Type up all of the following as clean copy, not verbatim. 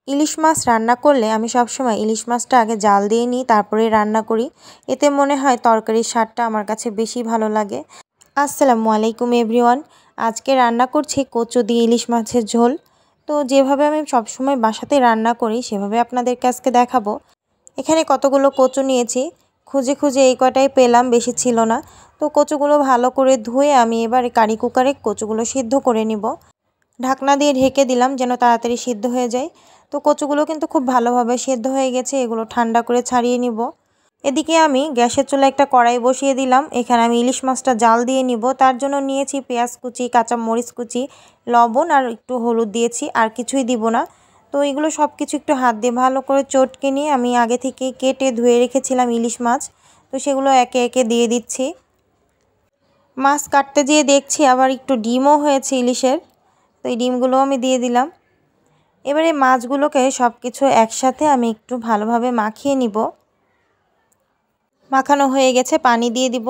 ইলিশ মাছ রান্না করলে আমি সবসময় ইলিশ মাছটা আগে জাল দিয়ে নিই, তারপরে রান্না করি। এতে মনে হয় তরকারির স্বাদটা আমার কাছে বেশি ভালো লাগে। আসসালামু আলাইকুম এভরিওয়ান। আজকে রান্না করছি কচু দিয়ে ইলিশ মাছের ঝোল। তো যেভাবে আমি সবসময় বাসাতে রান্না করি সেভাবে আপনাদেরকে আজকে দেখাবো। এখানে কতগুলো কচু নিয়েছি, খুঁজে খুঁজে এই কটাই পেলাম, বেশি ছিল না। তো কচুগুলো ভালো করে ধুয়ে আমি এবার কারি কুকারে কচুগুলো সিদ্ধ করে নিব। ঢাকনা দিয়ে ঢেকে দিলাম যেন তাড়াতাড়ি সিদ্ধ হয়ে যায়। তো কচুগুলো কিন্তু খুব ভালোভাবে সিদ্ধ হয়ে গেছে, এগুলো ঠান্ডা করে ছাড়িয়ে নিব। এদিকে আমি গ্যাসের চুলায় একটা কড়াই বসিয়ে দিলাম। এখানে আমি ইলিশ মাছটা জাল দিয়ে নিব। তার জন্য নিয়েছি পেঁয়াজ কুচি, কাঁচা মরিচ কুচি, লবণ আর একটু হলুদ দিয়েছি, আর কিছুই দিব না। তো এগুলো সব কিছু একটু হাত দিয়ে ভালো করে চটকে নিয়ে আমি আগে থেকে কেটে ধুয়ে রেখেছিলাম ইলিশ মাছ, তো সেগুলো একে একে দিয়ে দিচ্ছি। মাছ কাটতে যেয়ে দেখছি আবার একটু ডিমও হয়েছে ইলিশের, তো এই ডিমগুলো আমি দিয়ে দিলাম। এবারে মাছগুলোকে সব কিছু একসাথে আমি একটু ভালোভাবে মাখিয়ে নিব। মাখানো হয়ে গেছে, পানি দিয়ে দিব,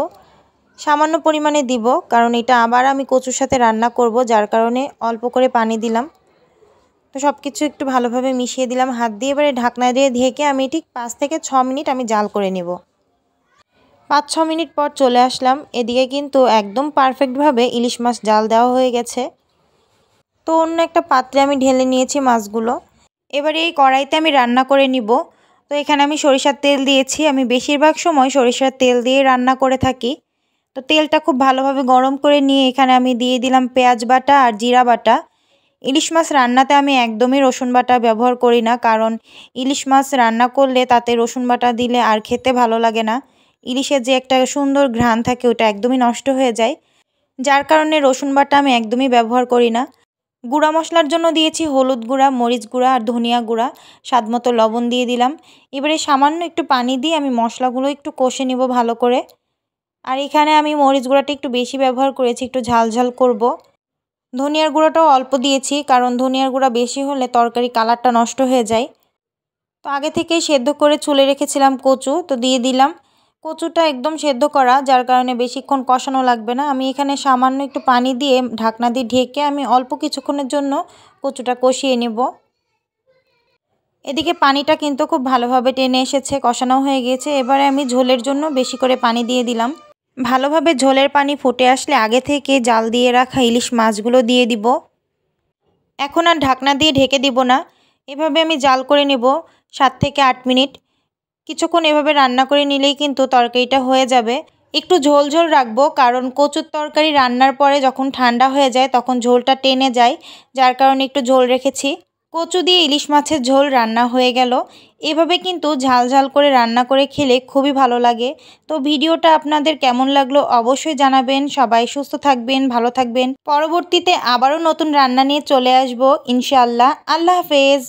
সামান্য পরিমাণে দিব, কারণ এটা আবার আমি কচুর সাথে রান্না করব, যার কারণে অল্প করে পানি দিলাম। তো সব কিছু একটু ভালোভাবে মিশিয়ে দিলাম হাত দিয়ে। এবারে ঢাকনা দিয়ে ঢেকে আমি ঠিক 5 থেকে 6 মিনিট আমি জাল করে নেব। 5-6 মিনিট পর চলে আসলাম। এদিকে কিন্তু একদম পারফেক্টভাবে ইলিশ মাছ জাল দেওয়া হয়ে গেছে। তো অন্য একটা পাত্রে আমি ঢেলে নিয়েছি মাছগুলো। এবারে এই কড়াইতে আমি রান্না করে নিব। তো এখানে আমি সরিষার তেল দিয়েছি। আমি বেশিরভাগ সময় সরিষার তেল দিয়ে রান্না করে থাকি। তো তেলটা খুব ভালোভাবে গরম করে নিয়ে এখানে আমি দিয়ে দিলাম পেঁয়াজ বাটা আর জিরা বাটা। ইলিশ মাছ রান্নাতে আমি একদমই রসুন বাটা ব্যবহার করি না, কারণ ইলিশ মাছ রান্না করলে তাতে রসুন বাটা দিলে আর খেতে ভালো লাগে না। ইলিশের যে একটা সুন্দর ঘ্রাণ থাকে ওটা একদমই নষ্ট হয়ে যায়, যার কারণে রসুন বাটা আমি একদমই ব্যবহার করি না। গুঁড়া মশলার জন্য দিয়েছি হলুদ গুঁড়া, মরিচ গুঁড়া আর ধনিয়া গুঁড়া, স্বাদমতো লবণ দিয়ে দিলাম। এবারে সামান্য একটু পানি দিয়ে আমি মশলাগুলো একটু কষে নিব ভালো করে। আর এখানে আমি মরিচ গুঁড়াটা একটু বেশি ব্যবহার করেছি, একটু ঝাল ঝাল করব। ধনিয়ার গুঁড়াটাও অল্প দিয়েছি, কারণ ধনিয়ার গুঁড়া বেশি হলে তরকারি কালারটা নষ্ট হয়ে যায়। তো আগে থেকেই সেদ্ধ করে চুলে রেখেছিলাম কচু, তো দিয়ে দিলাম। কচুটা একদম সেদ্ধ করা, যার কারণে বেশিক্ষণ কষানো লাগবে না। আমি এখানে সামান্য একটু পানি দিয়ে ঢাকনা দিয়ে ঢেকে আমি অল্প কিছুক্ষণের জন্য কচুটা কষিয়ে নেব। এদিকে পানিটা কিন্তু খুব ভালোভাবে টেনে এসেছে, কষানো হয়ে গিয়েছে। এবারে আমি ঝোলের জন্য বেশি করে পানি দিয়ে দিলাম। ভালোভাবে ঝোলের পানি ফুটে আসলে আগে থেকে জাল দিয়ে রাখা ইলিশ মাছগুলো দিয়ে দিব। এখন আর ঢাকনা দিয়ে ঢেকে দিব না, এভাবে আমি জাল করে নেব 7 থেকে 8 মিনিট। কিছুক্ষণ এভাবে রান্না করে নিলেই কিন্তু তরকারিটা হয়ে যাবে। একটু ঝোল ঝোল রাখবো, কারণ কচুর তরকারি রান্নার পরে যখন ঠান্ডা হয়ে যায় তখন ঝোলটা টেনে যায়, যার কারণে একটু ঝোল রেখেছি। কচু দিয়ে ইলিশ মাছের ঝোল রান্না হয়ে গেল। এভাবে কিন্তু ঝাল ঝাল করে রান্না করে খেলে খুবই ভালো লাগে। তো ভিডিওটা আপনাদের কেমন লাগলো অবশ্যই জানাবেন। সবাই সুস্থ থাকবেন, ভালো থাকবেন। পরবর্তীতে আবারও নতুন রান্না নিয়ে চলে আসবো ইনশাআল্লাহ। আল্লাহ হাফেজ।